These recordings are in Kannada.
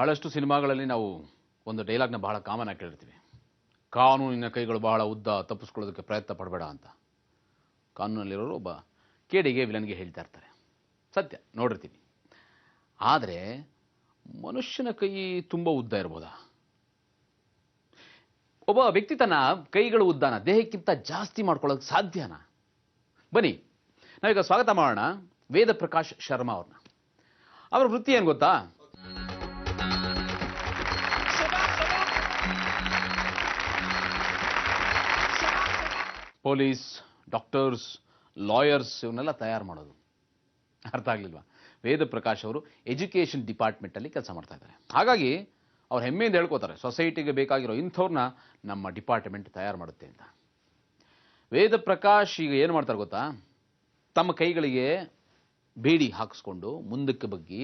ಬಹಳಷ್ಟು ಸಿನಿಮಾಗಳಲ್ಲಿ ನಾವು ಒಂದು ಡೈಲಾಗ್ನ ಬಹಳ ಕಾಮನ್ ಆಗಿ ಕೇಳಿರ್ತೀವಿ. ಕಾನೂನಿನ ಕೈಗಳು ಬಹಳ ಉದ್ದ, ತಪ್ಪಿಸ್ಕೊಳ್ಳೋದಕ್ಕೆ ಪ್ರಯತ್ನ ಪಡಬೇಡ ಅಂತ. ಕಾನೂನಲ್ಲಿರೋರು ಒಬ್ಬ ಕೇಡಿಗೆ ವಿಲನ್ಗೆ ಹೇಳ್ತಾ ಇರ್ತಾರೆ. ಸತ್ಯ ನೋಡಿರ್ತೀವಿ. ಆದರೆ ಮನುಷ್ಯನ ಕೈ ತುಂಬ ಉದ್ದ ಇರ್ಬೋದಾ? ಒಬ್ಬ ವ್ಯಕ್ತಿ ತನ್ನ ಕೈಗಳ ಉದ್ದಾನ ದೇಹಕ್ಕಿಂತ ಜಾಸ್ತಿ ಮಾಡ್ಕೊಳ್ಳೋಕೆ ಸಾಧ್ಯನಾ? ಬನ್ನಿ ನಾವೀಗ ಸ್ವಾಗತ ಮಾಡೋಣ ವೇದ ಪ್ರಕಾಶ್ ಶರ್ಮಾ ಅವ್ರನ್ನ. ಅವರ ವೃತ್ತಿ ಏನು ಗೊತ್ತಾ? ಪೊಲೀಸ್, ಡಾಕ್ಟರ್ಸ್, ಲಾಯರ್ಸ್ ಇವನ್ನೆಲ್ಲ ತಯಾರು ಮಾಡೋದು. ಅರ್ಥ ಆಗ್ಲಿಲ್ವಾ? ವೇದ ಪ್ರಕಾಶ್ ಅವರು ಎಜುಕೇಷನ್ ಡಿಪಾರ್ಟ್ಮೆಂಟಲ್ಲಿ ಕೆಲಸ ಮಾಡ್ತಾ ಇದ್ದಾರೆ. ಹಾಗಾಗಿ ಅವ್ರು ಹೆಮ್ಮೆಯಿಂದ ಹೇಳ್ಕೋತಾರೆ, ಸೊಸೈಟಿಗೆ ಬೇಕಾಗಿರೋ ಇಂಥವ್ರನ್ನ ನಮ್ಮ ಡಿಪಾರ್ಟ್ಮೆಂಟ್ ತಯಾರು ಮಾಡುತ್ತೆ ಅಂತ. ವೇದ ಪ್ರಕಾಶ್ ಈಗ ಏನು ಮಾಡ್ತಾರೆ ಗೊತ್ತಾ? ತಮ್ಮ ಕೈಗಳಿಗೆ ಬೇಡಿ ಹಾಕಿಸ್ಕೊಂಡು ಮುಂದಕ್ಕೆ ಬಗ್ಗಿ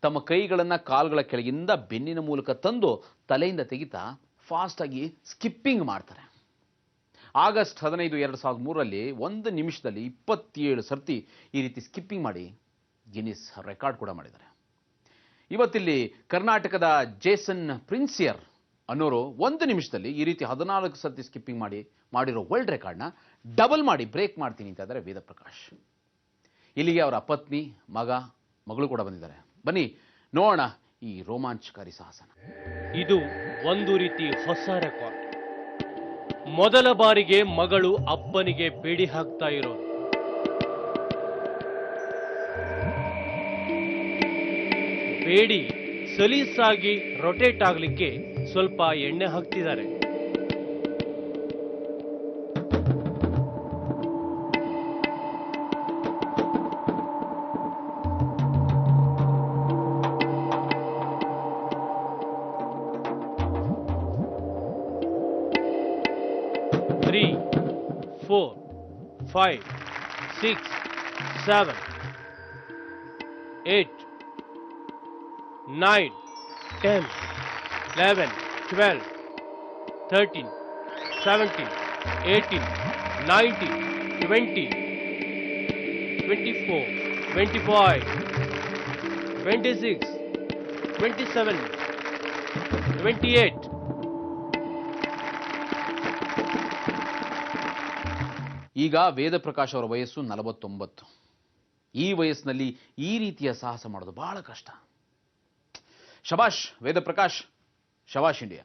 ತಮ್ಮ ಕೈಗಳನ್ನು ಕಾಲುಗಳ ಕೆಳಗಿಂದ ಬೆನ್ನಿನ ಮೂಲಕ ತಂದು ತಲೆಯಿಂದ ತೆಗಿತಾ ಫಾಸ್ಟಾಗಿ ಸ್ಕಿಪ್ಪಿಂಗ್ ಮಾಡ್ತಾರೆ. ಆಗಸ್ಟ್ 15, 2003 ಒಂದು ನಿಮಿಷದಲ್ಲಿ 27 ಸರ್ತಿ ಈ ರೀತಿ ಸ್ಕಿಪ್ಪಿಂಗ್ ಮಾಡಿ ಗಿನ್ನಿಸ್ ರೆಕಾರ್ಡ್ ಕೂಡ ಮಾಡಿದ್ದಾರೆ. ಇವತ್ತಿಲ್ಲಿ ಕರ್ನಾಟಕದ ಜೇಸನ್ ಪ್ರಿನ್ಸಿಯರ್ ಅನ್ನೋರು ಒಂದು ನಿಮಿಷದಲ್ಲಿ ಈ ರೀತಿ 14 ಸರ್ತಿ ಸ್ಕಿಪ್ಪಿಂಗ್ ಮಾಡಿರೋ ವರ್ಲ್ಡ್ ರೆಕಾರ್ಡ್ನ ಡಬಲ್ ಮಾಡಿ ಬ್ರೇಕ್ ಮಾಡ್ತೀನಿ ಅಂತ ಇದ್ದಾರೆ ವೇದ ಪ್ರಕಾಶ್. ಇಲ್ಲಿಗೆ ಅವರ ಪತ್ನಿ, ಮಗಳು ಕೂಡ ಬಂದಿದ್ದಾರೆ. ಬನ್ನಿ ನೋಡೋಣ ಈ ರೋಮಾಂಚಕಾರಿ ಸಾಹಸನ. ಇದು ಒಂದು ರೀತಿ ಹೊಸ ರೆಕಾರ್ಡ್. ಮೊದಲ ಬಾರಿಗೆ ಮಗಳು ಅಪ್ಪನಿಗೆ ಬೇಡಿ ಹಾಕ್ತಾ ಇರೋದು. ಬೇಡಿ ಸಲೀಸಾಗಿ ರೊಟೇಟ್ ಆಗ್ಲಿಕ್ಕೆ ಸ್ವಲ್ಪ ಎಣ್ಣೆ ಹಾಕ್ತಿದ್ದಾರೆ. Three, 4, 5, 6, 7, 8, 9, 10, 11, 12, 13, 17, 18, 19, 20, 24, 25, 26, 27, 28. ಈಗ ವೇದ ಪ್ರಕಾಶ್ ಅವರ ವಯಸ್ಸು 49. ಈ ವಯಸ್ಸಿನಲ್ಲಿ ಈ ರೀತಿಯ ಸಾಹಸ ಮಾಡೋದು ಬಹಳ ಕಷ್ಟ. ಶಬಾಷ್ ವೇದ ಪ್ರಕಾಶ್, ಶಬಾಷ್ ಇಂಡಿಯಾ.